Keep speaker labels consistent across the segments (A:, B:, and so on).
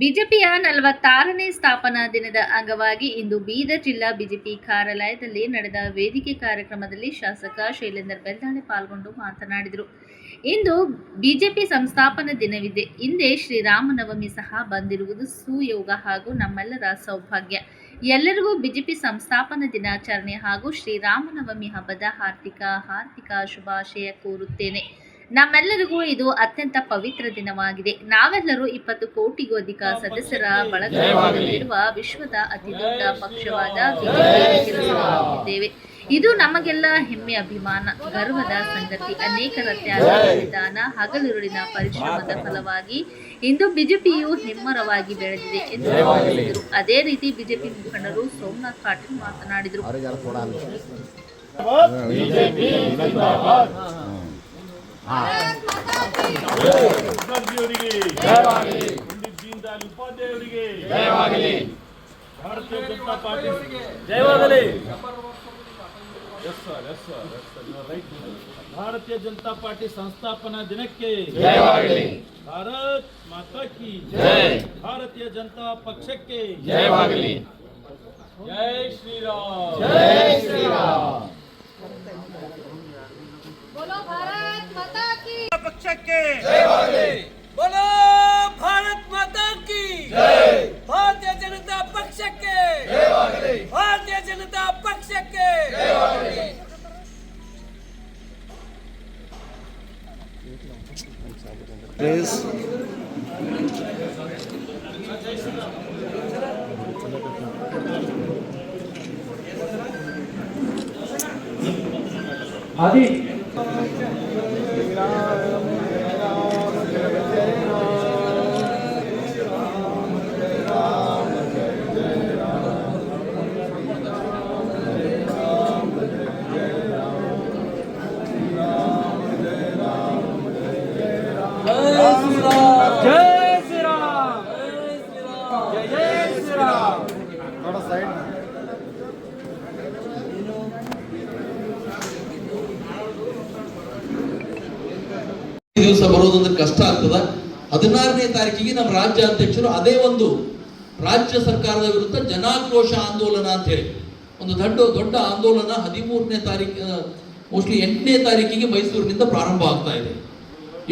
A: ಬಿಜೆಪಿಯ 46ನೇ ಸ್ಥಾಪನಾ ದಿನದ ಅಂಗವಾಗಿ ಇಂದು ಬೀದರ್ ಜಿಲ್ಲಾ ಬಿಜೆಪಿ ಕಾರ್ಯಾಲಯದಲ್ಲಿ ನಡೆದ ವೇದಿಕೆ ಕಾರ್ಯಕ್ರಮದಲ್ಲಿ ಶಾಸಕ ಶೈಲೇಂದ್ರ ಬೆಲ್ದಾಳೆ ಪಾಲ್ಗೊಂಡು ಮಾತನಾಡಿದರು. ಇಂದು ಬಿಜೆಪಿ ಸಂಸ್ಥಾಪನಾ ದಿನವಿದೆ. ಹಿಂದೆ ಶ್ರೀರಾಮನವಮಿ ಸಹ ಬಂದಿರುವುದು ಸುಯೋಗ ಹಾಗೂ ನಮ್ಮೆಲ್ಲರ ಸೌಭಾಗ್ಯ. ಎಲ್ಲರಿಗೂ ಬಿಜೆಪಿ ಸಂಸ್ಥಾಪನಾ ದಿನಾಚರಣೆ ಹಾಗೂ ಶ್ರೀರಾಮನವಮಿ ಹಬ್ಬದ ಹಾರ್ದಿಕ ಶುಭಾಶಯ ಕೋರುತ್ತೇನೆ. ನಮ್ಮೆಲ್ಲರಿಗೂ ಇದು ಅತ್ಯಂತ ಪವಿತ್ರ ದಿನವಾಗಿದೆ. ನಾವೆಲ್ಲರೂ 20 ಕೋಟಿಗೂ ಅಧಿಕ ಸದಸ್ಯರ ಬಳಗದಲ್ಲಿರುವ ವಿಶ್ವದ ಅತಿದೊಡ್ಡ ಪಕ್ಷವಾದ ಬಿಜೆಪಿಯಲ್ಲಿ ಕೆಲಸ ಮಾಡುತ್ತಿದ್ದೇವೆ. ಇದು ನಮಗೆಲ್ಲ ಹೆಮ್ಮೆ, ಅಭಿಮಾನ, ಗರ್ವದ ಸಂಗತಿ. ಅನೇಕರ ತ್ಯಾಗ, ಬಲಿದಾನ, ಹಗಲಿರುಳಿನ ಪರಿಶ್ರಮದ ಫಲವಾಗಿ ಇಂದು ಬಿಜೆಪಿಯು ಹೆಮ್ಮರವಾಗಿ ಬೆಳೆದಿದೆ ಎಂದು ತಿಳಿಸಿದರು. ಅದೇ ರೀತಿ ಬಿಜೆಪಿ ಮುಖಂಡರು ಸೋಮನಾಥ್ ಪಾಟೀಲ್ ಮಾತನಾಡಿದರು.
B: ಭಾರತೀಯ ಜನತಾ ಪಾರ್ಟಿ ಜಯವಾಗಲಿ. ಭಾರತೀಯ ಜನತಾ ಪಾರ್ಟಿ ಸಂಸ್ಥಾಪನಾ ದಿನಕ್ಕೆ ಜಯವಾಗಲಿ. ಭಾರತ್ ಮಾತಾ ಕಿ ಜೈ. ಭಾರತೀಯ ಜನತಾ ಪಕ್ಷಕ್ಕೆ ಜಯವಾಗಲಿ. ಜೈ ಶ್ರೀರಾಮ್. ಜೈ ಶ್ರೀರಾಮ್.
C: बोलो भारत माता की
B: पक्षಕ್ಕೆ
D: ಜಯವಾಗಲಿ.
E: बोलो भारत माता की जय. भारतीय जनता पक्षಕ್ಕೆ
D: ಜಯವಾಗಲಿ.
E: भारतीय जनता पक्षಕ್ಕೆ
D: ಜಯವಾಗಲಿ.
B: ಆದಿ
F: ದಿವಸ ಬರೋದಂದ್ರೆ ಕಷ್ಟ ಆಗ್ತದ. 16ನೇ ತಾರೀಕಿಗೆ ನಮ್ಮ ರಾಜ್ಯ ಅಧ್ಯಕ್ಷರು ಅದೇ ಒಂದು ರಾಜ್ಯ ಸರ್ಕಾರದ ವಿರುದ್ಧ ಜನಾಕ್ರೋಶ ಆಂದೋಲನ ಅಂತ ಹೇಳಿ ಒಂದು ದೊಡ್ಡ ಆಂದೋಲನ 13ನೇ ತಾರೀಕು, ಮೋಸ್ಟ್ಲಿ 8ನೇ ತಾರೀಕಿಗೆ ಮೈಸೂರಿನಿಂದ ಪ್ರಾರಂಭ ಆಗ್ತಾ ಇದೆ.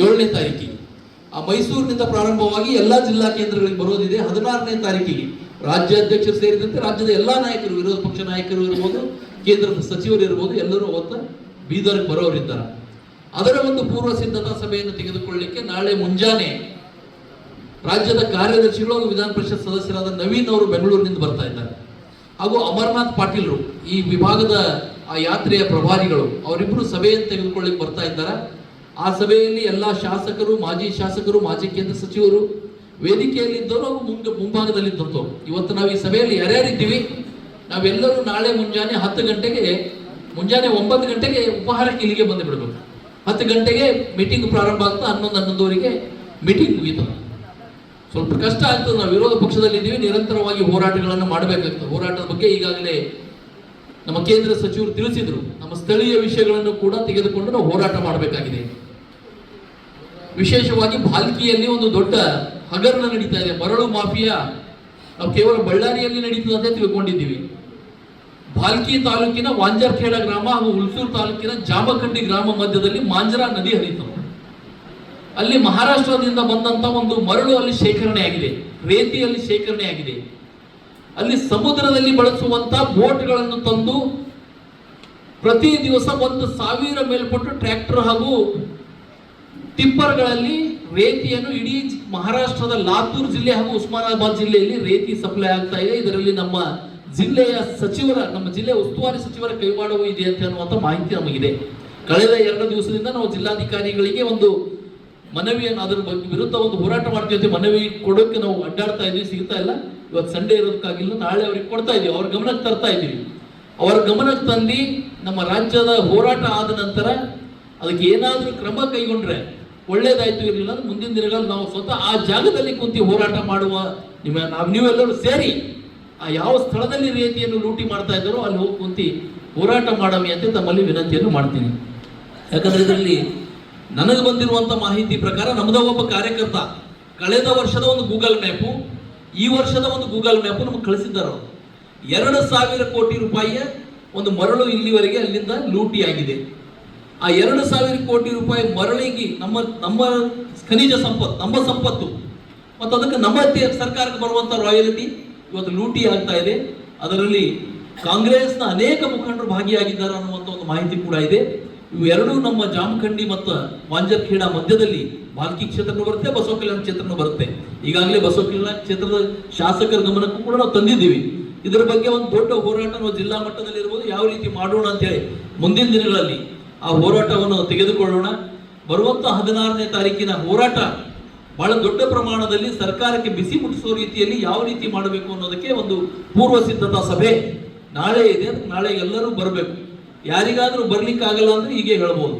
F: 7ನೇ ತಾರೀಕಿಗೆ ಆ ಮೈಸೂರಿನಿಂದ ಪ್ರಾರಂಭವಾಗಿ ಎಲ್ಲಾ ಜಿಲ್ಲಾ ಕೇಂದ್ರಗಳಿಗೆ ಬರೋದಿದೆ. 16ನೇ ತಾರೀಕಿಗೆ ರಾಜ್ಯಾಧ್ಯಕ್ಷರು ಸೇರಿದಂತೆ ರಾಜ್ಯದ ಎಲ್ಲಾ ನಾಯಕರು, ವಿರೋಧ ಪಕ್ಷ ನಾಯಕರು ಇರ್ಬೋದು, ಕೇಂದ್ರದ ಸಚಿವರು ಇರ್ಬೋದು, ಎಲ್ಲರೂ ಅವತ್ತ ಬೀದರ್ಗೆ ಬರೋರಿದ್ದಾರೆ. ಅದರ ಒಂದು ಪೂರ್ವ ಸಿದ್ಧತಾ ಸಭೆಯನ್ನು ತೆಗೆದುಕೊಳ್ಳಲಿಕ್ಕೆ ನಾಳೆ ಮುಂಜಾನೆ ರಾಜ್ಯದ ಕಾರ್ಯದರ್ಶಿಗಳು ಹಾಗೂ ವಿಧಾನ ಪರಿಷತ್ ಸದಸ್ಯರಾದ ನವೀನ್ ಅವರು ಬೆಂಗಳೂರಿನಿಂದ ಬರ್ತಾ ಇದ್ದಾರೆ. ಹಾಗೂ ಅಮರನಾಥ್ ಪಾಟೀಲ್ರು ಈ ವಿಭಾಗದ ಆ ಯಾತ್ರೆಯ ಪ್ರಭಾರಿಗಳು, ಅವರಿಬ್ಬರು ಸಭೆಯನ್ನು ತೆಗೆದುಕೊಳ್ಳಿಕ್ಕೆ ಬರ್ತಾ ಇದ್ದಾರೆ. ಆ ಸಭೆಯಲ್ಲಿ ಎಲ್ಲ ಶಾಸಕರು, ಮಾಜಿ ಕೇಂದ್ರ ಸಚಿವರು, ವೇದಿಕೆಯಲ್ಲಿ ಇದ್ದವರು ಹಾಗೂ ಮುಂಭಾಗದಲ್ಲಿ ಇದ್ದವರು. ಇವತ್ತು ನಾವು ಈ ಸಭೆಯಲ್ಲಿ ಯಾರ್ಯಾರಿದ್ದೀವಿ, ನಾವೆಲ್ಲರೂ ನಾಳೆ ಮುಂಜಾನೆ 10 ಗಂಟೆಗೆ, ಮುಂಜಾನೆ 9 ಗಂಟೆಗೆ ಉಪಹಾರಕ್ಕೆ ಇಲ್ಲಿಗೆ ಬಂದು ಬಿಡಬೇಕು. 10 ಗಂಟೆಗೆ ಮೀಟಿಂಗ್ ಪ್ರಾರಂಭ ಆಗ್ತಾ 11:11ವರೆಗೆ ಮೀಟಿಂಗ್ ಮುಗಿತದೆ. ಸ್ವಲ್ಪ ಕಷ್ಟ ಆಗ್ತದೆ. ನಾವು ವಿರೋಧ ಪಕ್ಷದಲ್ಲಿ ಇದ್ದೀವಿ, ನಿರಂತರವಾಗಿ ಹೋರಾಟಗಳನ್ನು ಮಾಡಬೇಕಾಗ್ತದೆ. ಹೋರಾಟದ ಬಗ್ಗೆ ಈಗಾಗಲೇ ನಮ್ಮ ಕೇಂದ್ರ ಸಚಿವರು ತಿಳಿಸಿದ್ರು. ನಮ್ಮ ಸ್ಥಳೀಯ ವಿಷಯಗಳನ್ನು ಕೂಡ ತೆಗೆದುಕೊಂಡು ನಾವು ಹೋರಾಟ ಮಾಡಬೇಕಾಗಿದೆ. ವಿಶೇಷವಾಗಿ ಭಾಲ್ಕಿಯಲ್ಲಿ ಒಂದು ದೊಡ್ಡ ಹಗರಣ ನಡೀತಾ ಇದೆ. ಮರಳು ಮಾಫಿಯಾ ನಾವು ಕೇವಲ ಬಳ್ಳಾರಿಯಲ್ಲಿ ನಡೀತದೆ ಅಂತ ತಿಳ್ಕೊಂಡಿದ್ದೀವಿ. ಭಾಲ್ಕಿ ತಾಲೂಕಿನ ವಾಂಜರ್ಖೇಡ ಗ್ರಾಮ ಹಾಗೂ ಹುಲ್ಸೂರು ತಾಲೂಕಿನ ಜಾಮಖಂಡಿ ಗ್ರಾಮ ಮಧ್ಯದಲ್ಲಿ ಮಾಂಜರಾ ನದಿ ಹರಿಯುತ್ತದೆ. ಅಲ್ಲಿ ಮಹಾರಾಷ್ಟ್ರದಿಂದ ಬಂದಂತ ಒಂದು ಮರಳು ಅಲ್ಲಿ ಶೇಖರಣೆ ಆಗಿದೆ, ರೇತಿಯಲ್ಲಿ ಶೇಖರಣೆ ಆಗಿದೆ. ಅಲ್ಲಿ ಸಮುದ್ರದಲ್ಲಿ ಬಳಸುವಂತ ಬೋಟ್ಗಳನ್ನು ತಂದು ಪ್ರತಿ ದಿವಸ 1,000 ಮೇಲ್ಪಟ್ಟು ಟ್ರ್ಯಾಕ್ಟರ್ ಹಾಗೂ ಟಿಪ್ಪರ್ಗಳಲ್ಲಿ ರೇತಿಯನ್ನು ಇಡೀ ಮಹಾರಾಷ್ಟ್ರದ ಲಾತೂರ್ ಜಿಲ್ಲೆ ಹಾಗೂ ಉಸ್ಮಾನಾಬಾದ್ ಜಿಲ್ಲೆಯಲ್ಲಿ ರೇತಿ ಸಪ್ಲೈ ಆಗ್ತಾ ಇದೆ. ಇದರಲ್ಲಿ ನಮ್ಮ ಜಿಲ್ಲೆಯ ನಮ್ಮ ಜಿಲ್ಲೆಯ ಉಸ್ತುವಾರಿ ಸಚಿವರ ಕೈವಾಡವೂ ಇದೆ ಅಂತ ಅನ್ನುವಂಥ ಮಾಹಿತಿ ನಮಗಿದೆ. ಕಳೆದ 2 ದಿವಸದಿಂದ ನಾವು ಜಿಲ್ಲಾಧಿಕಾರಿಗಳಿಗೆ ಒಂದು ಮನವಿಯನ್ನು, ಅದರ ವಿರುದ್ಧ ಒಂದು ಹೋರಾಟ ಮಾಡ್ತೀವಿ ಅಂತ ಮನವಿ ಕೊಡೋಕೆ ನಾವು ಅಡ್ಡಾಡ್ತಾ ಇದ್ವಿ, ಸಿಗ್ತಾ ಇಲ್ಲ. ಇವತ್ತು ಸಂಡೇ ಇರೋದಕ್ಕಾಗಿಲ್ಲ, ನಾಳೆ ಅವ್ರಿಗೆ ಕೊಡ್ತಾ ಇದೀವಿ, ಅವ್ರ ಗಮನಕ್ಕೆ ತರ್ತಾ ಇದ್ದೀವಿ. ಅವರ ಗಮನಕ್ಕೆ ತಂದು ನಮ್ಮ ರಾಜ್ಯದ ಹೋರಾಟ ಆದ ನಂತರ ಅದಕ್ಕೆ ಏನಾದರೂ ಕ್ರಮ ಕೈಗೊಂಡ್ರೆ ಒಳ್ಳೇದಾಯ್ತು. ಇರಲಿಲ್ಲ ಅಂದ್ರೆ ಮುಂದಿನ ದಿನಗಳಲ್ಲಿ ನಾವು ಸ್ವತಃ ಆ ಜಾಗದಲ್ಲಿ ಕುಂತು ಹೋರಾಟ ಮಾಡುವ ನೀವೆಲ್ಲರೂ ಸೇರಿ ಆ ಯಾವ ಸ್ಥಳದಲ್ಲಿ ರೇತಿಯನ್ನು ಲೂಟಿ ಮಾಡ್ತಾ ಇದ್ದಾರೋ ಅಲ್ಲಿ ಹೋಗಿ ಕುಂತು ಹೋರಾಟ ಮಾಡಮಿ ಅಂತ ತಮ್ಮಲ್ಲಿ ವಿನಂತಿಯನ್ನು ಮಾಡ್ತೀನಿ. ಯಾಕಂದ್ರೆ ಇದರಲ್ಲಿ ನನಗೆ ಬಂದಿರುವಂತ ಮಾಹಿತಿ ಪ್ರಕಾರ ನಮ್ಮದ ಒಬ್ಬ ಕಾರ್ಯಕರ್ತ ಕಳೆದ ವರ್ಷದ ಒಂದು ಗೂಗಲ್ ಮ್ಯಾಪು ಈ ವರ್ಷದ ಒಂದು ಗೂಗಲ್ ಮ್ಯಾಪ್ ನಮಗೆ ಕಳಿಸಿದ್ದಾರೆ ಅವರು. 2,000 ಕೋಟಿ ರೂಪಾಯಿಯ ಒಂದು ಮರಳು ಇಲ್ಲಿವರೆಗೆ ಅಲ್ಲಿಂದ ಲೂಟಿಯಾಗಿದೆ. ಆ 2,000 ಕೋಟಿ ರೂಪಾಯಿ ಮರಳಿಗೆ ನಮ್ಮ ಖನಿಜ ಸಂಪತ್ತು, ನಮ್ಮ ಸಂಪತ್ತು ಮತ್ತು ಅದಕ್ಕೆ ನಮ್ಮ ಸರ್ಕಾರಕ್ಕೆ ಬರುವಂತ ರಾಯಲ್ಟಿ ಇವತ್ತು ಲೂಟಿ ಆಗ್ತಾ ಇದೆ. ಅದರಲ್ಲಿ ಕಾಂಗ್ರೆಸ್ನ ಅನೇಕ ಮುಖಂಡರು ಭಾಗಿಯಾಗಿದ್ದಾರೆ ಅನ್ನುವಂಥ ಒಂದು ಮಾಹಿತಿ ಕೂಡ ಇದೆ. ಇವು ಎರಡೂ ನಮ್ಮ ಜಾಮಖಂಡಿ ಮತ್ತು ವಾಂಜರ್ಖೇಡ ಮಧ್ಯದಲ್ಲಿ ಬಾಲ್ಕಿ ಕ್ಷೇತ್ರನೂ ಬರುತ್ತೆ, ಬಸವ ಕಲ್ಯಾಣ ಕ್ಷೇತ್ರನೂ ಬರುತ್ತೆ. ಈಗಾಗಲೇ ಬಸವ ಕಲ್ಯಾಣ ಕ್ಷೇತ್ರದ ಶಾಸಕರ ಗಮನಕ್ಕೂ ಕೂಡ ನಾವು ತಂದಿದ್ದೀವಿ. ಇದರ ಬಗ್ಗೆ ಒಂದು ದೊಡ್ಡ ಹೋರಾಟ ನಾವು ಜಿಲ್ಲಾ ಮಟ್ಟದಲ್ಲಿ ಇರ್ಬೋದು, ಯಾವ ರೀತಿ ಮಾಡೋಣ ಅಂತೇಳಿ ಮುಂದಿನ ದಿನಗಳಲ್ಲಿ ಆ ಹೋರಾಟವನ್ನು ತೆಗೆದುಕೊಳ್ಳೋಣ. ಬರುವಂತ 16ನೇ ತಾರೀಕಿನ ಹೋರಾಟ ಬಹಳ ದೊಡ್ಡ ಪ್ರಮಾಣದಲ್ಲಿ ಸರ್ಕಾರಕ್ಕೆ ಬಿಸಿ ಮುಟ್ಟಿಸುವ ರೀತಿಯಲ್ಲಿ ಯಾವ ರೀತಿ ಮಾಡಬೇಕು ಅನ್ನೋದಕ್ಕೆ ಒಂದು ಪೂರ್ವ ಸಿದ್ಧತಾ ಸಭೆ ನಾಳೆ ಇದೆ. ನಾಳೆ ಎಲ್ಲರೂ ಬರಬೇಕು. ಯಾರಿಗಾದ್ರೂ ಬರ್ಲಿಕ್ಕೆ ಆಗಲ್ಲ ಅಂದ್ರೆ ಹೀಗೆ ಹೇಳ್ಬೋದು,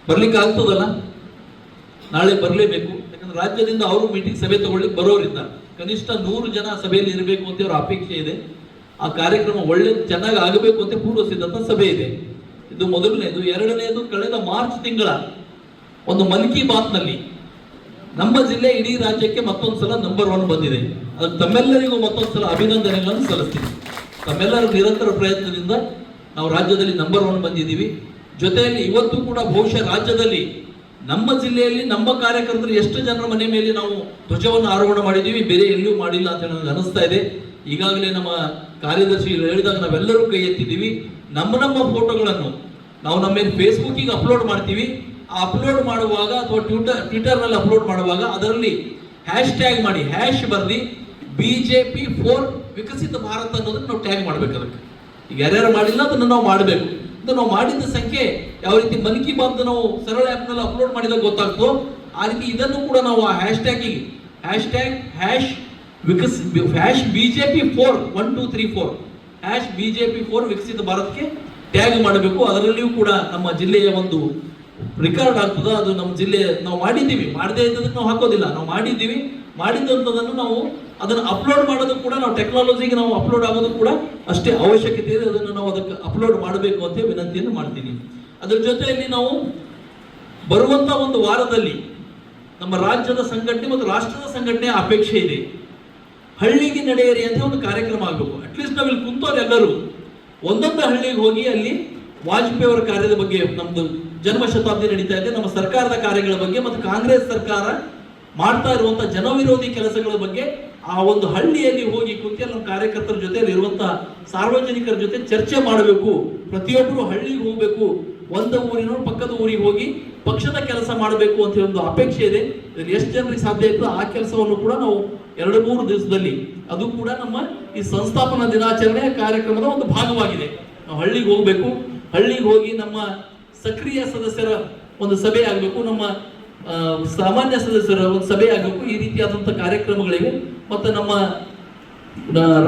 F: ಬರ್ಲಿಕ್ಕೆ ಆಗ್ತದಲ್ಲ, ನಾಳೆ ಬರಲೇಬೇಕು. ಯಾಕಂದ್ರೆ ರಾಜ್ಯದಿಂದ ಅವರು ಮೀಟಿಂಗ್ ಸಭೆ ತಗೊಳ್ಳಿಕ್ಕೆ ಬರೋರಿದ್ದಾರೆ. ಕನಿಷ್ಠ 100 ಜನ ಸಭೆಯಲ್ಲಿ ಇರಬೇಕು ಅಂತ ಅವರ ಅಪೇಕ್ಷೆ ಇದೆ. ಆ ಕಾರ್ಯಕ್ರಮ ಒಳ್ಳೆ ಚೆನ್ನಾಗಿ ಆಗಬೇಕು ಅಂತ ಪೂರ್ವ ಸಿದ್ಧತಾ ಸಭೆ ಇದೆ. ಇದು ಮೊದಲನೇದು. ಎರಡನೇದು, ಕಳೆದ ಮಾರ್ಚ್ ತಿಂಗಳ ಒಂದು ಮನ್ ಕಿ ಬಾತ್ ನಲ್ಲಿ ನಮ್ಮ ಜಿಲ್ಲೆ ಇಡೀ ರಾಜ್ಯಕ್ಕೆ ಮತ್ತೊಂದ್ಸಲ ನಂಬರ್ 1 ಬಂದಿದೆ. ಅದಕ್ಕೆ ತಮ್ಮೆಲ್ಲರಿಗೂ ಮತ್ತೊಂದ್ಸಲ ಅಭಿನಂದನೆಗಳನ್ನು ಸಲ್ಲಿಸ್ತೀನಿ. ತಮ್ಮೆಲ್ಲರ ನಿರಂತರ ಪ್ರಯತ್ನದಿಂದ ನಾವು ರಾಜ್ಯದಲ್ಲಿ ನಂಬರ್ 1 ಬಂದಿದ್ದೀವಿ. ಜೊತೆಯಲ್ಲಿ ಇವತ್ತು ಕೂಡ ಬಹುಶಃ ರಾಜ್ಯದಲ್ಲಿ ನಮ್ಮ ಜಿಲ್ಲೆಯಲ್ಲಿ ನಮ್ಮ ಕಾರ್ಯಕರ್ತರು ಎಷ್ಟು ಜನರ ಮನೆ ಮೇಲೆ ನಾವು ಧ್ವಜವನ್ನು ಆರೋಹಣ ಮಾಡಿದ್ದೀವಿ, ಬೇರೆ ಎಲ್ಲೂ ಮಾಡಿಲ್ಲ ಅಂತ ನನಗೆ ಅನಿಸ್ತಾ ಇದೆ. ಈಗಾಗಲೇ ನಮ್ಮ ಕಾರ್ಯದರ್ಶಿ ಹೇಳಿದಾಗ ನಾವೆಲ್ಲರೂ ಕೈ ಎತ್ತಿದ್ದೀವಿ. ನಮ್ಮ ಫೋಟೋಗಳನ್ನು ನಾವು ನಮ್ಮ ಫೇಸ್ಬುಕ್ಕಿಗೆ ಅಪ್ಲೋಡ್ ಮಾಡ್ತೀವಿ. ಆ ಅಪ್ಲೋಡ್ ಮಾಡುವಾಗ ಅಥವಾ ಟ್ವಿಟರ್ನಲ್ಲಿ ಅಪ್ಲೋಡ್ ಮಾಡುವಾಗ ಅದರಲ್ಲಿ ಹ್ಯಾಶ್ ಟ್ಯಾಗ್ ಮಾಡಿ, ಹ್ಯಾಶ್ ಬರ್ದಿ BJP4 ವಿಕಸಿತ ಭಾರತ ಅನ್ನೋದನ್ನ ನಾವು ಟ್ಯಾಗ್ ಮಾಡ್ಬೇಕು. ಅದಕ್ಕೆ ಈಗ ಯಾರ್ಯಾರು ಮಾಡಿಲ್ಲ ಅದನ್ನು ನಾವು ಮಾಡಬೇಕು. ನಾವು ಮಾಡಿದ ಸಂಖ್ಯೆ ಯಾವ ರೀತಿ ಮನ್ ಕಿ ಬಾತ್ ನಾವು ಸರಳ ಆ್ಯಪ್ನಲ್ಲಿ ಅಪ್ಲೋಡ್ ಮಾಡಿದಾಗ ಗೊತ್ತಾಗ್ತೋ ಆ ರೀತಿ ಇದನ್ನು ಕೂಡ ನಾವು ಆ ಹ್ಯಾಶ್ ಟ್ಯಾಗಿಗೆ ಹ್ಯಾಶ್ BJP4 1 2 3 4 ಹ್ಯಾಶ್ BJP4 ವಿಕಸಿತ ಭಾರತಕ್ಕೆ ಟ್ಯಾಗ್ ಮಾಡಬೇಕು. ಅದರಲ್ಲಿಯೂ ಕೂಡ ನಮ್ಮ ಜಿಲ್ಲೆಯ ಒಂದು ರೆಕಾರ್ಡ್ ಆಗ್ತದ. ಅದು ನಮ್ಮ ಜಿಲ್ಲೆ ನಾವು ಮಾಡಿದ್ದೀವಿ, ಮಾಡದೇ ಇದ್ದದಕ್ಕೆ ನಾವು ಹಾಕೋದಿಲ್ಲ. ನಾವು ಮಾಡಿದ್ದೀವಿ, ಮಾಡಿದಂಥದ್ದನ್ನು ನಾವು ಅದನ್ನು ಅಪ್ಲೋಡ್ ಮಾಡೋದು ಕೂಡ ನಾವು ಟೆಕ್ನಾಲಜಿಗೆ ನಾವು ಅಪ್ಲೋಡ್ ಆಗೋದು ಕೂಡ ಅಷ್ಟೇ ಅವಶ್ಯಕತೆ ಇದೆ. ಅದನ್ನು ನಾವು ಅದಕ್ಕೆ ಅಪ್ಲೋಡ್ ಮಾಡಬೇಕು ಅಂತ ವಿನಂತಿಯನ್ನು ಮಾಡ್ತೀನಿ. ಅದರ ಜೊತೆಯಲ್ಲಿ ನಾವು ಬರುವಂತ ಒಂದು ವಾರದಲ್ಲಿ ನಮ್ಮ ರಾಜ್ಯದ ಸಂಘಟನೆ ಮತ್ತು ರಾಷ್ಟ್ರದ ಸಂಘಟನೆ ಅಪೇಕ್ಷೆ ಇದೆ. ಹಳ್ಳಿಗೆ ನಡೆಯಿರಿ ಅಂತ ಒಂದು ಕಾರ್ಯಕ್ರಮ ಆಗಬೇಕು. ಅಟ್ಲೀಸ್ಟ್ ನಾವಿಲ್ಲಿ ಕುಂತವ್ರು ಎಲ್ಲರೂ ಒಂದೊಂದು ಹಳ್ಳಿಗೆ ಹೋಗಿ ಅಲ್ಲಿ ವಾಜಪೇಯಿ ಅವರ ಕಾರ್ಯದ ಬಗ್ಗೆ, ನಮ್ದು ಜನ್ಮ ಶತಾಬ್ದಿ ನಡೀತಾ ಇದೆ, ನಮ್ಮ ಸರ್ಕಾರದ ಕಾರ್ಯಗಳ ಬಗ್ಗೆ ಮತ್ತು ಕಾಂಗ್ರೆಸ್ ಸರ್ಕಾರ ಮಾಡ್ತಾ ಇರುವಂತಹ ಜನವಿರೋಧಿ ಕೆಲಸಗಳ ಬಗ್ಗೆ ಆ ಒಂದು ಹಳ್ಳಿಯಲ್ಲಿ ಹೋಗಿ ಕುಂತಿ ನಮ್ಮ ಕಾರ್ಯಕರ್ತರ ಜೊತೆಯಲ್ಲಿ ಇರುವಂತಹ ಸಾರ್ವಜನಿಕರ ಜೊತೆ ಚರ್ಚೆ ಮಾಡಬೇಕು. ಪ್ರತಿಯೊಬ್ಬರು ಹಳ್ಳಿಗೆ ಹೋಗ್ಬೇಕು, ಒಂದು ಊರಿನವರು ಪಕ್ಕದ ಊರಿಗೆ ಹೋಗಿ ಪಕ್ಷದ ಕೆಲಸ ಮಾಡಬೇಕು ಅಂತ ಒಂದು ಅಪೇಕ್ಷೆ ಇದೆ. ಎಷ್ಟು ಜನರಿಗೆ ಸಾಧ್ಯ ಇತ್ತು ಆ ಕೆಲಸವನ್ನು ಕೂಡ ನಾವು 2-3 ದಿವಸದಲ್ಲಿ, ಅದು ಕೂಡ ನಮ್ಮ ಈ ಸಂಸ್ಥಾಪನಾ ದಿನಾಚರಣೆ ಕಾರ್ಯಕ್ರಮದ ಒಂದು ಭಾಗವಾಗಿದೆ. ನಾವು ಹಳ್ಳಿಗೆ ಹೋಗ್ಬೇಕು. ಹಳ್ಳಿಗೆ ಹೋಗಿ ನಮ್ಮ ಸಕ್ರಿಯ ಸದಸ್ಯರ ಒಂದು ಸಭೆ ಆಗಬೇಕು, ನಮ್ಮ ಸಾಮಾನ್ಯ ಸದಸ್ಯರ ಒಂದು ಸಭೆ ಆಗಬೇಕು. ಈ ರೀತಿಯಾದಂತಹ ಕಾರ್ಯಕ್ರಮಗಳಿವೆ. ಮತ್ತು ನಮ್ಮ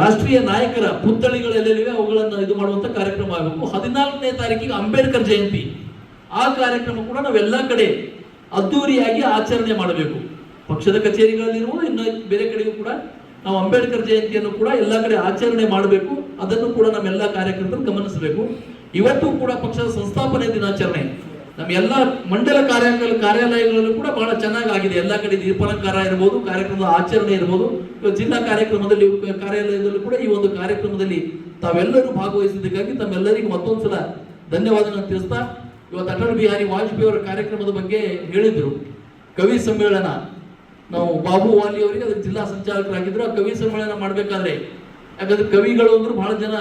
F: ರಾಷ್ಟ್ರೀಯ ನಾಯಕರ ಪುತ್ಥಳಿಗಳೆಲ್ಲಿವೆ ಅವುಗಳನ್ನು ಇದು ಮಾಡುವಂತ ಕಾರ್ಯಕ್ರಮ ಆಗಬೇಕು. 14ನೇ ತಾರೀಕಿಗೆ ಅಂಬೇಡ್ಕರ್ ಜಯಂತಿ, ಆ ಕಾರ್ಯಕ್ರಮ ಕೂಡ ನಾವೆಲ್ಲ ಕಡೆ ಅದ್ದೂರಿಯಾಗಿ ಆಚರಣೆ ಮಾಡಬೇಕು. ಪಕ್ಷದ ಕಚೇರಿಗಳಲ್ಲಿರುವ ಇನ್ನು ಬೇರೆ ಕಡೆಗೂ ಕೂಡ ನಾವು ಅಂಬೇಡ್ಕರ್ ಜಯಂತಿಯನ್ನು ಕೂಡ ಎಲ್ಲ ಕಡೆ ಆಚರಣೆ ಮಾಡಬೇಕು. ಅದನ್ನು ಕೂಡ ನಮ್ಮೆಲ್ಲ ಕಾರ್ಯಕರ್ತರು ಗಮನಿಸಬೇಕು. ಇವತ್ತು ಕೂಡ ಪಕ್ಷದ ಸಂಸ್ಥಾಪನೆ ದಿನಾಚರಣೆ ನಮ್ಮ ಎಲ್ಲ ಮಂಡಲ ಕಾರ್ಯಾಲಯಗಳಲ್ಲೂ ಕೂಡ ಬಹಳ ಚೆನ್ನಾಗಿ ಆಗಿದೆ. ಎಲ್ಲ ಕಡೆ ದೀಪಾಲಂಕಾರ ಇರ್ಬೋದು, ಕಾರ್ಯಕ್ರಮದ ಆಚರಣೆ ಇರ್ಬೋದು. ಜಿಲ್ಲಾ ಕಾರ್ಯಾಲಯದಲ್ಲೂ ಕೂಡ ಈ ಒಂದು ಕಾರ್ಯಕ್ರಮದಲ್ಲಿ ತಾವೆಲ್ಲರೂ ಭಾಗವಹಿಸಿದ್ದಕ್ಕಾಗಿ ತಮ್ಮೆಲ್ಲರಿಗೂ ಮತ್ತೊಂದ್ಸಲ ಧನ್ಯವಾದಗಳನ್ನು ತಿಳಿಸ್ತಾ, ಇವತ್ತು ಅಟಲ್ ಬಿಹಾರಿ ವಾಜಪೇಯಿ ಅವರ ಕಾರ್ಯಕ್ರಮದ ಬಗ್ಗೆ ಹೇಳಿದ್ರು. ಕವಿ ಸಮ್ಮೇಳನ, ನಾವು ಬಾಬು ವಾಲಿ ಅವರಿಗೆ ಅದಕ್ಕೆ ಜಿಲ್ಲಾ ಸಂಚಾಲಕರಾಗಿದ್ರು. ಆ ಕವಿ ಸಮ್ಮೇಳನ ಮಾಡ್ಬೇಕಾದ್ರೆ, ಯಾಕಂದ್ರೆ ಕವಿಗಳು ಅಂದ್ರೆ ಬಹಳ ಜನ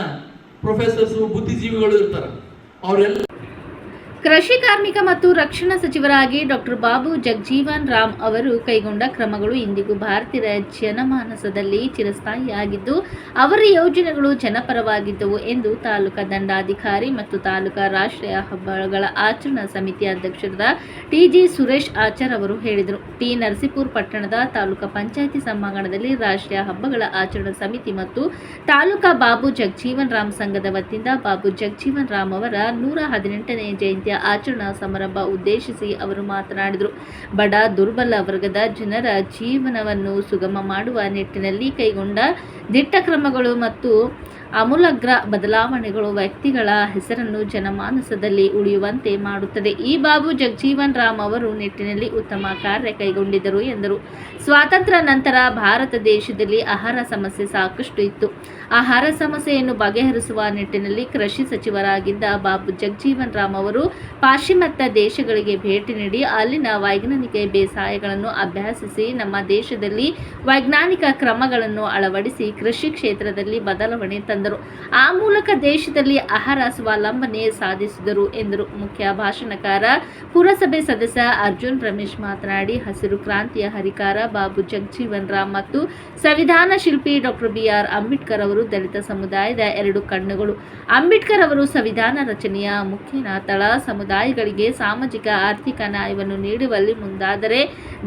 F: ಪ್ರೊಫೆಸರ್ಸ್, ಬುದ್ಧಿಜೀವಿಗಳು ಇರ್ತಾರೆ. ಅವರೆಲ್ಲ
A: ಕೃಷಿ ಕಾರ್ಮಿಕ ಮತ್ತು ರಕ್ಷಣಾ ಸಚಿವರಾಗಿ ಡಾಕ್ಟರ್ ಬಾಬು ಜಗಜೀವನ್ ರಾಮ್ ಅವರು ಕೈಗೊಂಡ ಕ್ರಮಗಳು ಇಂದಿಗೂ ಭಾರತೀಯ ಜನಮಾನಸದಲ್ಲಿ ಚಿರಸ್ಥಾಯಿಯಾಗಿದ್ದು, ಅವರ ಯೋಜನೆಗಳು ಜನಪರವಾಗಿದ್ದವು ಎಂದು ತಾಲೂಕಾ ದಂಡಾಧಿಕಾರಿ ಮತ್ತು ತಾಲೂಕಾ ರಾಷ್ಟ್ರೀಯ ಹಬ್ಬಗಳ ಆಚರಣಾ ಸಮಿತಿ ಅಧ್ಯಕ್ಷರಾದ TG ಸುರೇಶ್ ಆಚಾರ್ ಅವರು ಹೇಳಿದರು. ಟಿ ನರಸೀಪುರ ಪಟ್ಟಣದ ತಾಲೂಕಾ ಪಂಚಾಯಿತಿ ಸಭಾಂಗಣದಲ್ಲಿ ರಾಷ್ಟ್ರೀಯ ಹಬ್ಬಗಳ ಆಚರಣಾ ಸಮಿತಿ ಮತ್ತು ತಾಲೂಕಾ ಬಾಬು ಜಗಜೀವನ್ ರಾಮ್ ಸಂಘದ ವತಿಯಿಂದ ಬಾಬು ಜಗಜೀವನ್ ರಾಮ್ ಅವರ 118ನೇ ಜಯಂತಿ ಸಾಹಿತ್ಯ ಆಚರಣಾ ಸಮಾರಂಭ ಉದ್ದೇಶಿಸಿ ಅವರು ಮಾತನಾಡಿದರು. ಬಡ ದುರ್ಬಲ ವರ್ಗದ ಜನರ ಜೀವನವನ್ನು ಸುಗಮ ಮಾಡುವ ನಿಟ್ಟಿನಲ್ಲಿ ಕೈಗೊಂಡ ದಿಟ್ಟ ಕ್ರಮಗಳು ಮತ್ತು ಆಮೂಲಾಗ್ರ ಬದಲಾವಣೆಗಳು ವ್ಯಕ್ತಿಗಳ ಹೆಸರನ್ನು ಜನಮಾನಸದಲ್ಲಿ ಉಳಿಯುವಂತೆ ಮಾಡುತ್ತದೆ. ಈ ಬಾಬು ಜಗಜೀವನ್ ರಾಮ್ ಅವರು ನಿಟ್ಟಿನಲ್ಲಿ ಉತ್ತಮ ಕಾರ್ಯ ಕೈಗೊಂಡಿದ್ದರು ಎಂದರು. ಸ್ವಾತಂತ್ರ್ಯ ನಂತರ ಭಾರತ ದೇಶದಲ್ಲಿ ಆಹಾರ ಸಮಸ್ಯೆ ಸಾಕಷ್ಟು ಇತ್ತು. ಆಹಾರ ಸಮಸ್ಯೆಯನ್ನು ಬಗೆಹರಿಸುವ ನಿಟ್ಟಿನಲ್ಲಿ ಕೃಷಿ ಸಚಿವರಾಗಿದ್ದ ಬಾಬು ಜಗಜೀವನ್ ರಾಮ್ ಅವರು ಪಾಶ್ಚಿಮಾತ್ಯ ದೇಶಗಳಿಗೆ ಭೇಟಿ ನೀಡಿ ಅಲ್ಲಿನ ವೈಜ್ಞಾನಿಕ ಬೇಸಾಯಗಳನ್ನು ಅಭ್ಯಾಸಿಸಿ ನಮ್ಮ ದೇಶದಲ್ಲಿ ವೈಜ್ಞಾನಿಕ ಕ್ರಮಗಳನ್ನು ಅಳವಡಿಸಿ ಕೃಷಿ ಕ್ಷೇತ್ರದಲ್ಲಿ ಬದಲಾವಣೆ ತಂದರು. ಆ ಮೂಲಕ ದೇಶದಲ್ಲಿ ಆಹಾರ ಸ್ವಾವಲಂಬನೆ ಸಾಧಿಸಿದರು ಎಂದರು. ಮುಖ್ಯ ಭಾಷಣಕಾರ ಪುರಸಭೆ ಸದಸ್ಯ ಅರ್ಜುನ್ ರಮೇಶ್ ಮಾತನಾಡಿ, ಹಸಿರು ಕ್ರಾಂತಿಯ ಹರಿಕಾರ ಬಾಬು ಜಗಜೀವನ್ ರಾಮ್ ಮತ್ತು ಸಂವಿಧಾನ ಶಿಲ್ಪಿ ಡಾಕ್ಟರ್ BR ಅಂಬೇಡ್ಕರ್ ಅವರು ದಲಿತ ಸಮುದಾಯದ ಎರಡು ಕಣ್ಣುಗಳು. ಅಂಬೇಡ್ಕರ್ ಅವರು ಸಂವಿಧಾನ ರಚನೆಯ ಮುಖ್ಯ ತಳ ಸಮುದಾಯಗಳಿಗೆ ಸಾಮಾಜಿಕ ಆರ್ಥಿಕ ನ್ಯಾಯವನ್ನು ನೀಡುವಲ್ಲಿ ಮುಂದಾದರೆ,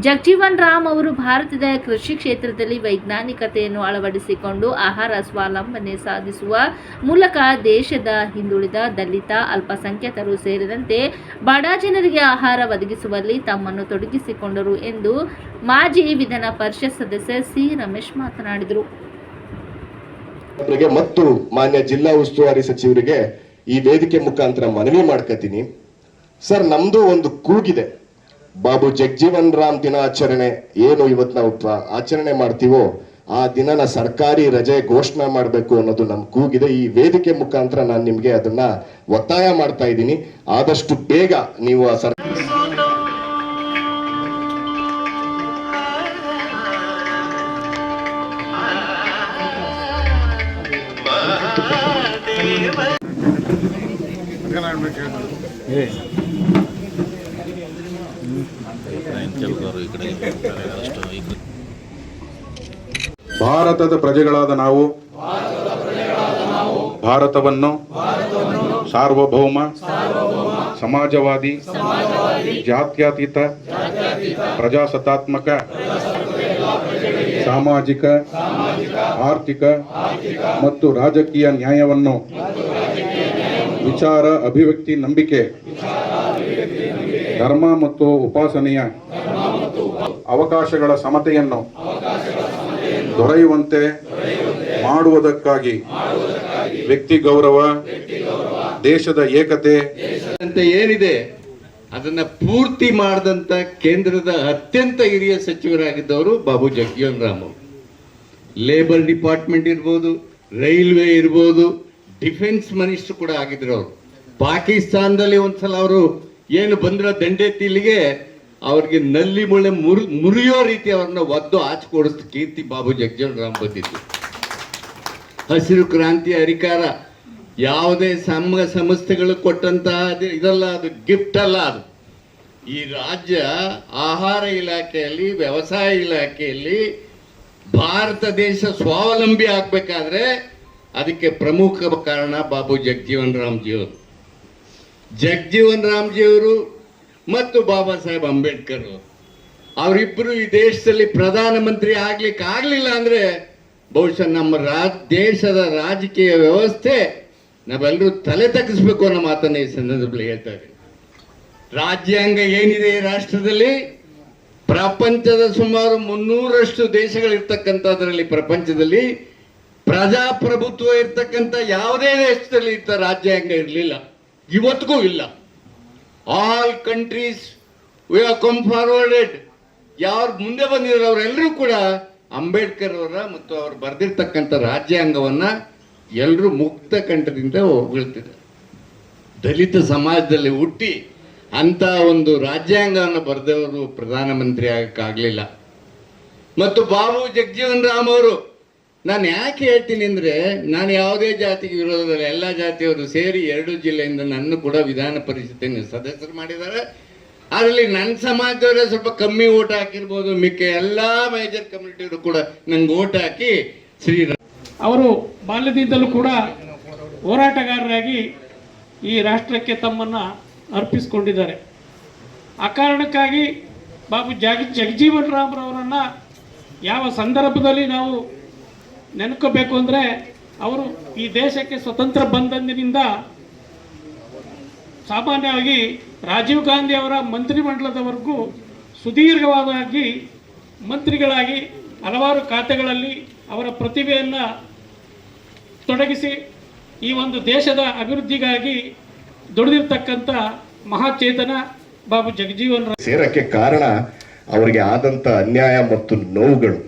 A: ಜಗಜೀವನ್ ರಾಮ್ ಅವರು ಭಾರತದ ಕೃಷಿ ಕ್ಷೇತ್ರದಲ್ಲಿ ವೈಜ್ಞಾನಿಕತೆಯನ್ನು ಅಳವಡಿಸಿಕೊಂಡು ಆಹಾರ ಸ್ವಾವಲಂಬನೆ ಸಾಧಿಸುವ ಮೂಲಕ ದೇಶದ ಹಿಂದುಳಿದ ದಲಿತ ಅಲ್ಪಸಂಖ್ಯಾತರು ಸೇರಿದಂತೆ ಬಡ ಜನರಿಗೆ ಆಹಾರ ಒದಗಿಸುವಲ್ಲಿ ತಮ್ಮನ್ನು ತೊಡಗಿಸಿಕೊಂಡರು ಎಂದು ಮಾಜಿ ವಿಧಾನ ಪರಿಷತ್ ಸದಸ್ಯ C ರಮೇಶ್ ಮಾತನಾಡಿದರು.
G: ಮತ್ತು ಮಾನ್ಯ ಜಿಲ್ಲಾ ಉಸ್ತುವಾರಿ ಸಚಿವರಿಗೆ ಈ ವೇದಿಕೆ ಮುಖಾಂತರ ಮನವಿ ಮಾಡ್ಕತೀನಿ. ಸರ್, ನಮ್ದು ಒಂದು ಕೂಗಿದೆ. ಬಾಬು ಜಗಜೀವನ್ ರಾಮ್ ದಿನಾಚರಣೆ ಏನು ಇವತ್ತು ನಾವು ಆಚರಣೆ ಮಾಡ್ತೀವೋ ಆ ದಿನನ ಸರ್ಕಾರಿ ರಜೆ ಘೋಷಣೆ ಮಾಡಬೇಕು ಅನ್ನೋದು ನಮ್ ಕೂಗಿದೆ. ಈ ವೇದಿಕೆ ಮುಖಾಂತರ ನಾನು ನಿಮ್ಗೆ ಅದನ್ನ ಒತ್ತಾಯ ಮಾಡ್ತಾ ಇದ್ದೀನಿ. ಆದಷ್ಟು ಬೇಗ ನೀವು ಆ
H: ಭಾರತದ ಪ್ರಜೆಗಳಾದ ನಾವು ಭಾರತವನ್ನು ಸಾರ್ವಭೌಮ ಸಮಾಜವಾದಿ ಜಾತ್ಯತೀತ ಪ್ರಜಾಸತ್ತಾತ್ಮಕ ಸಾಮಾಜಿಕ ಆರ್ಥಿಕ ಮತ್ತು ರಾಜಕೀಯ ನ್ಯಾಯವನ್ನು ವಿಚಾರ ಅಭಿವ್ಯಕ್ತಿ ನಂಬಿಕೆ ಧರ್ಮ ಮತ್ತು ಉಪಾಸನೆಯ ಅವಕಾಶಗಳ ಸಮತೆಯನ್ನು ದೊರೆಯುವಂತೆ ಮಾಡುವುದಕ್ಕಾಗಿ ವ್ಯಕ್ತಿ ಗೌರವ ದೇಶದ ಏಕತೆ
I: ಅಂತ ಏನಿದೆ ಅದನ್ನ ಪೂರ್ತಿ ಮಾಡಿದಂತ ಕೇಂದ್ರದ ಅತ್ಯಂತ ಹಿರಿಯ ಸಚಿವರಾಗಿದ್ದವರು ಬಾಬು ಜಗಜೀವನ್ ರಾಮ್. ಲೇಬರ್ ಡಿಪಾರ್ಟ್ಮೆಂಟ್ ಇರ್ಬೋದು, ರೈಲ್ವೆ ಇರ್ಬೋದು, ಡಿಫೆನ್ಸ್ ಮಿನಿಸ್ಟರ್ ಕೂಡ ಆಗಿದ್ರು ಅವರು. ಪಾಕಿಸ್ತಾನದಲ್ಲಿ ಒಂದ್ಸಲ ಅವರು ಏನು ಬಂದಿರೋ ದಂಡೆತ್ತಿಲಿಗೆ ಅವ್ರಿಗೆ ನಲ್ಲಿ ಮುಳ್ಳೆ ಮುರಿಯೋ ರೀತಿ ಅವ್ರನ್ನ ಒದ್ದು ಆಚಿಕೊಡಿಸಿದ ಕೀರ್ತಿ ಬಾಬು ಜಗಜೀವನ್ ರಾಮ್ ಬಂದಿದ್ದು. ಹಸಿರು ಕ್ರಾಂತಿಯ ಹರಿಕಾರ ಯಾವುದೇ ಸಂಸ್ಥೆಗಳು ಕೊಟ್ಟಂತಹ ಇದಲ್ಲ, ಅದು ಗಿಫ್ಟ್ ಅಲ್ಲ. ಅದು ಈ ರಾಜ್ಯ ಆಹಾರ ಇಲಾಖೆಯಲ್ಲಿ, ವ್ಯವಸಾಯ ಇಲಾಖೆಯಲ್ಲಿ ಭಾರತ ದೇಶ ಸ್ವಾವಲಂಬಿ ಆಗ್ಬೇಕಾದ್ರೆ ಅದಕ್ಕೆ ಪ್ರಮುಖ ಕಾರಣ ಬಾಬು ಜಗಜೀವನ್ ರಾಮ್ಜಿಯವರು. ಜಗಜೀವನ್ ರಾಮ್ಜಿಯವರು ಮತ್ತು ಬಾಬಾ ಸಾಹೇಬ್ ಅಂಬೇಡ್ಕರ್ ಅವರಿಬ್ಬರು ಈ ದೇಶದಲ್ಲಿ ಪ್ರಧಾನಮಂತ್ರಿ ಆಗ್ಲಿಕ್ಕೆ ಆಗ್ಲಿಲ್ಲ ಅಂದ್ರೆ ಬಹುಶಃ ನಮ್ಮ ದೇಶದ ರಾಜಕೀಯ ವ್ಯವಸ್ಥೆ ನಾವೆಲ್ಲರೂ ತಲೆ ತಗ್ಗಿಸ್ಬೇಕು ಅನ್ನೋ ಮಾತನ್ನ ಈ ಸಂದರ್ಭದಲ್ಲಿ ಹೇಳ್ತಾರೆ. ರಾಜ್ಯಾಂಗ ಏನಿದೆ ಈ ರಾಷ್ಟ್ರದಲ್ಲಿ, ಪ್ರಪಂಚದ ಸುಮಾರು 300ರಷ್ಟು ದೇಶಗಳಿರ್ತಕ್ಕಂಥದ್ರಲ್ಲಿ ಪ್ರಪಂಚದಲ್ಲಿ ಪ್ರಜಾಪ್ರಭುತ್ವ ಇರ್ತಕ್ಕಂಥ ಯಾವುದೇ ದೇಶದಲ್ಲಿ ಇಂಥ ರಾಜ್ಯಾಂಗ ಇರಲಿಲ್ಲ, ಇವತ್ತಿಗೂ ಇಲ್ಲ. All countries we are come forwarded. ಯಾರು ಮುಂದೆ ಬಂದಿರೋ ಅವರೆಲ್ಲರೂ ಕೂಡ ಅಂಬೇಡ್ಕರ್ ಅವರ ಮತ್ತು ಅವ್ರು ಬರೆದಿರ್ತಕ್ಕಂಥ ರಾಜ್ಯಾಂಗವನ್ನ ಎಲ್ಲರೂ ಮುಕ್ತ ಕಂಠದಿಂದ ಹೊಗಳ್ತಿದ್ದಾರೆ. ದಲಿತ ಸಮಾಜದಲ್ಲಿ ಹುಟ್ಟಿ ಅಂತ ಒಂದು ರಾಜ್ಯಾಂಗವನ್ನು ಬರೆದವರು ಪ್ರಧಾನಮಂತ್ರಿ ಆಗಕ್ಕಾಗಲಿಲ್ಲ. ಮತ್ತು ಬಾಬು ಜಗಜೀವನ್ ರಾಮ್ ಅವರು, ನಾನು ಯಾಕೆ ಹೇಳ್ತೀನಿ ಅಂದರೆ, ನಾನು ಯಾವುದೇ ಜಾತಿಗೆ ವಿರೋಧದಲ್ಲಿ ಎಲ್ಲ ಜಾತಿಯವರು ಸೇರಿ 2 ಜಿಲ್ಲೆಯಿಂದ ನನ್ನ ಕೂಡ ವಿಧಾನ ಪರಿಷತ್ತಿನ ಸದಸ್ಯರು ಮಾಡಿದ್ದಾರೆ. ಅದರಲ್ಲಿ ನನ್ನ ಸಮಾಜದವರೇ ಸ್ವಲ್ಪ ಕಮ್ಮಿ ಓಟ್ ಹಾಕಿರ್ಬೋದು, ಮಿಕ್ಕ ಎಲ್ಲ ಮೇಜರ್ ಕಮ್ಯುನಿಟಿಯವರು ಕೂಡ ನಂಗೆ ಓಟ್ ಹಾಕಿ
J: ಅವರು ಬಾಲ್ಯದಿಂದಲೂ ಕೂಡ ಹೋರಾಟಗಾರರಾಗಿ ಈ ರಾಷ್ಟ್ರಕ್ಕೆ ತಮ್ಮನ್ನು ಅರ್ಪಿಸಿಕೊಂಡಿದ್ದಾರೆ. ಆ ಕಾರಣಕ್ಕಾಗಿ ಬಾಬು ಜಗಜೀವನ್ ರಾಮ್ರವರನ್ನು ಯಾವ ಸಂದರ್ಭದಲ್ಲಿ ನಾವು ನೆನ್ಕೋಬೇಕು ಅಂದರೆ, ಅವರು ಈ ದೇಶಕ್ಕೆ ಸ್ವತಂತ್ರ ಬಂದಂದಿನಿಂದ ಸಾಮಾನ್ಯವಾಗಿ ರಾಜೀವ್ ಗಾಂಧಿ ಅವರ ಮಂತ್ರಿಮಂಡಲದವರೆಗೂ ಸುದೀರ್ಘವಾಗಿ ಮಂತ್ರಿಗಳಾಗಿ ಹಲವಾರು ಖಾತೆಗಳಲ್ಲಿ ಅವರ ಪ್ರತಿಭೆಯನ್ನು ತೊಡಗಿಸಿ ಈ ಒಂದು ದೇಶದ ಅಭಿವೃದ್ಧಿಗಾಗಿ ದುಡಿದಿರ್ತಕ್ಕಂಥ ಮಹಾಚೇತನ ಬಾಬು ಜಗಜೀವನ್ ರಾಮ್
G: ಸೇರಕ್ಕೆ ಕಾರಣ ಅವರಿಗೆ ಆದಂತ ಅನ್ಯಾಯ ಮತ್ತು ನೋವುಗಳು.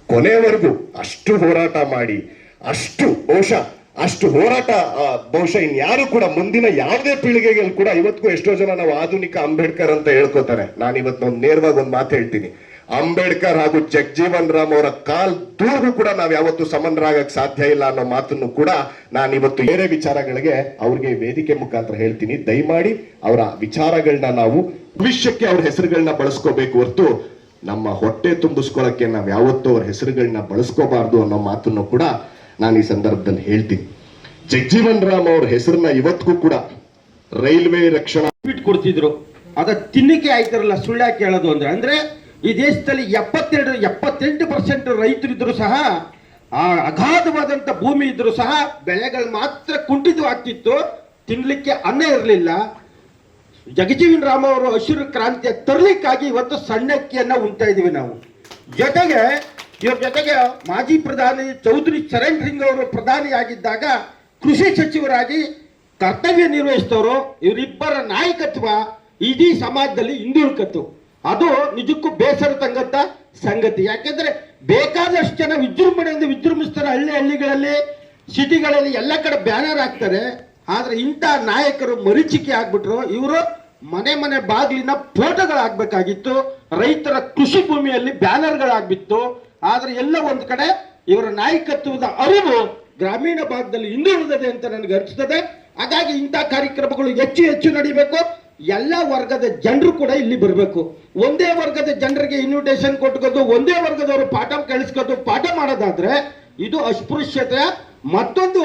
G: ಕೊನೆಯವರೆಗೂ ಅಷ್ಟು ಹೋರಾಟ ಮಾಡಿ ಅಷ್ಟು ಹೋರಾಟ ಬಹುಶಃ ಇನ್ಯಾರು ಕೂಡ ಮುಂದಿನ ಯಾವುದೇ ಪೀಳಿಗೆಗಳು ಕೂಡ ಇವತ್ತಿಗೂ ಎಷ್ಟೋ ಜನ ನಾವು ಆಧುನಿಕ ಅಂಬೇಡ್ಕರ್ ಅಂತ ಹೇಳ್ಕೊತಾರೆ. ನಾನು ಇವತ್ತು ನೇರವಾಗಿ ಒಂದು ಮಾತು ಹೇಳ್ತೀನಿ, ಅಂಬೇಡ್ಕರ್ ಹಾಗೂ ಜಗಜೀವನ್ ರಾಮ್ ಅವರ ಕಾಲ್ ದೂರಗೂ ಕೂಡ ನಾವು ಯಾವತ್ತೂ ಸಮನ್ರಾಗಕ್ಕೆ ಸಾಧ್ಯ ಇಲ್ಲ ಅನ್ನೋ ಮಾತನ್ನು ಕೂಡ ನಾನು ಇವತ್ತು ಬೇರೆ ವಿಚಾರಗಳಿಗೆ ಅವ್ರಿಗೆ ವೇದಿಕೆ ಮುಖಾಂತರ ಹೇಳ್ತೀನಿ. ದಯಮಾಡಿ ಅವರ ವಿಚಾರಗಳನ್ನ ನಾವು ಭವಿಷ್ಯಕ್ಕೆ ಅವ್ರ ಹೆಸರುಗಳನ್ನ ಬಳಸ್ಕೋಬೇಕು ಹೊರತು ನಮ್ಮ ಹೊಟ್ಟೆ ತುಂಬಿಸ್ಕೊಳ್ಳಕ್ಕೆ ನಾವು ಯಾವತ್ತೂ ಅವ್ರ ಹೆಸರುಗಳನ್ನ ಬಳಸ್ಕೋಬಾರ್ದು ಅನ್ನೋ ಮಾತನ್ನು ಕೂಡ ನಾನು ಈ ಸಂದರ್ಭದಲ್ಲಿ ಹೇಳ್ತೀನಿ. ಜಗಜೀವನ್ ರಾಮ್ ಅವ್ರ ಹೆಸರನ್ನ ಇವತ್ತಿಗೂ ಕೂಡ ರೈಲ್ವೆ ರಕ್ಷಣಾ
K: ಬಿಟ್ಟು ಕೊಡ್ತಿದ್ರು. ಅದ ತಿನ್ನಿಕೆ ಆಯ್ತಾರಲ್ಲ, ಸುಳ್ಳ್ಯಾಕೆ ಹೇಳೋದು ಅಂದ್ರೆ ಈ ದೇಶದಲ್ಲಿ 78% ರೈತರಿದ್ರು ಸಹ, ಆ ಅಗಾಧವಾದಂತ ಭೂಮಿ ಇದ್ರು ಸಹ ಬೆಳೆಗಳು ಮಾತ್ರ ಕುಂಠಿತವಾಗ್ತಿತ್ತು, ತಿನ್ಲಿಕ್ಕೆ ಅನ್ನ ಇರಲಿಲ್ಲ. ಜಗಜೀವನ್ ರಾಮ್ ಅವರು ಹಸಿರು ಕ್ರಾಂತಿಯ ತರಲಿಕ್ಕಾಗಿ ಇವತ್ತು ಸಣ್ಣಕ್ಕಿಯನ್ನ ಉಣ್ತಾ ಇದೀವಿ ನಾವು. ಇವ್ರ ಜೊತೆಗೆ ಮಾಜಿ ಪ್ರಧಾನಿ ಚೌಧರಿ ಚರಣ್ ಸಿಂಗ್ ಅವರು ಪ್ರಧಾನಿಯಾಗಿದ್ದಾಗ ಕೃಷಿ ಸಚಿವರಾಗಿ ಕರ್ತವ್ಯ ನಿರ್ವಹಿಸಿದವರು. ಇವರಿಬ್ಬರ ನಾಯಕತ್ವ ಇಡೀ ಸಮಾಜದಲ್ಲಿ ಹಿಂದುಳುಕತ್ತು. ಅದು ನಿಜಕ್ಕೂ ಬೇಸರ ತಂಗಂತ ಸಂಗತಿ. ಯಾಕೆಂದ್ರೆ ಬೇಕಾದಷ್ಟು ಜನ ವಿಜೃಂಭಣೆಯಿಂದ ವಿಜೃಂಭಿಸ್ತಾರೆ, ಹಳ್ಳಿಗಳಲ್ಲಿ ಸಿಟಿಗಳಲ್ಲಿ ಎಲ್ಲ ಕಡೆ ಬ್ಯಾನರ್ ಹಾಕ್ತಾರೆ. ಆದ್ರೆ ಇಂಥ ನಾಯಕರು ಮರೀಚಿಕೆ ಆಗ್ಬಿಟ್ರು. ಇವರು ಮನೆ ಬಾಗಿಲಿನ ಫೋಟೋಗಳಾಗಬೇಕಾಗಿತ್ತು, ರೈತರ ಕೃಷಿ ಭೂಮಿಯಲ್ಲಿ ಬ್ಯಾನರ್ಗಳಾಗ್ಬಿತ್ತು. ಆದ್ರೆ ಎಲ್ಲ ಒಂದ್ ಕಡೆ ಇವರ ನಾಯಕತ್ವದ ಅರಿವು ಗ್ರಾಮೀಣ ಭಾಗದಲ್ಲಿ ಹಿಂದುಳಿದಿದೆ ಅಂತ ನನಗೆ ಅನಿಸ್ತದೆ. ಹಾಗಾಗಿ ಇಂಥ ಕಾರ್ಯಕ್ರಮಗಳು ಹೆಚ್ಚು ನಡೀಬೇಕು. ಎಲ್ಲ ವರ್ಗದ ಜನರು ಕೂಡ ಇಲ್ಲಿ ಬರಬೇಕು. ಒಂದೇ ವರ್ಗದ ಜನರಿಗೆ ಇನ್ವಿಟೇಷನ್ ಕೊಟ್ಕೋದು, ಒಂದೇ ವರ್ಗದವರು ಪಾಠ ಕಳಿಸ್ಕೋದು, ಪಾಠ ಮಾಡೋದಾದ್ರೆ ಇದು ಅಸ್ಪೃಶ್ಯತೆಯ ಮತ್ತೊಂದು.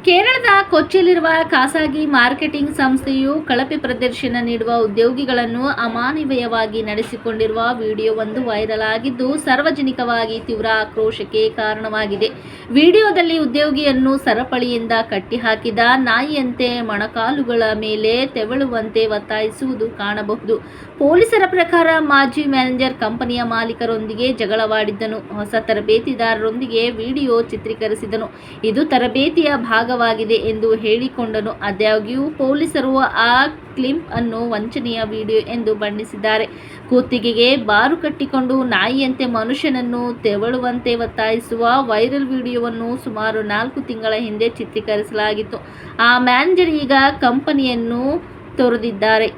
A: ಕೇರಳದ ಕೊಚ್ಚಿಯಲ್ಲಿರುವ ಖಾಸಗಿ ಮಾರ್ಕೆಟಿಂಗ್ ಸಂಸ್ಥೆಯು ಕಳಪೆ ಪ್ರದರ್ಶನ ನೀಡುವ ಉದ್ಯೋಗಿಗಳನ್ನು ಅಮಾನವೀಯವಾಗಿ ನಡೆಸಿಕೊಂಡಿರುವ ವಿಡಿಯೋವೊಂದು ವೈರಲ್ ಆಗಿದ್ದು ಸಾರ್ವಜನಿಕವಾಗಿ ತೀವ್ರ ಆಕ್ರೋಶಕ್ಕೆ ಕಾರಣವಾಗಿದೆ. ವಿಡಿಯೋದಲ್ಲಿ ಉದ್ಯೋಗಿಯನ್ನು ಸರಪಳಿಯಿಂದ ಕಟ್ಟಿಹಾಕಿದ ನಾಯಿಯಂತೆ ಮೊಣಕಾಲುಗಳ ಮೇಲೆ ತೆವಳುವಂತೆ ಒತ್ತಾಯಿಸುವುದು ಕಾಣಬಹುದು. ಪೊಲೀಸರ ಪ್ರಕಾರ ಮಾಜಿ ಮ್ಯಾನೇಜರ್ ಕಂಪನಿಯ ಮಾಲೀಕರೊಂದಿಗೆ ಜಗಳವಾಡಿದ್ದನು. ಹೊಸ ತರಬೇತಿದಾರರೊಂದಿಗೆ ವಿಡಿಯೋ ಚಿತ್ರೀಕರಿಸಿದನು. ಇದು ತರಬೇತಿಯ ಭಾಗವಾಗಿದೆ ಎಂದು ಹೇಳಿಕೊಂಡನು. ಆದಾಗ್ಯೂ ಪೊಲೀಸರು ಆ ಕ್ಲಿಪ್ ಅನ್ನು ವಂಚನೆಯ ವಿಡಿಯೋ ಎಂದು ಬಣ್ಣಿಸಿದ್ದಾರೆ. ಕುತ್ತಿಗೆಗೆ ಬಾರು ಕಟ್ಟಿಕೊಂಡು ನಾಯಿಯಂತೆ ಮನುಷ್ಯನನ್ನು ತೆವಳುವಂತೆ ಒತ್ತಾಯಿಸುವ ವೈರಲ್ ವಿಡಿಯೋವನ್ನು ಸುಮಾರು 4 ತಿಂಗಳ ಹಿಂದೆ ಚಿತ್ರೀಕರಿಸಲಾಗಿತ್ತು. ಆ ಮ್ಯಾನೇಜರ್ ಈಗ ಕಂಪನಿಯನ್ನು ತೊರೆದಿದ್ದಾರೆ.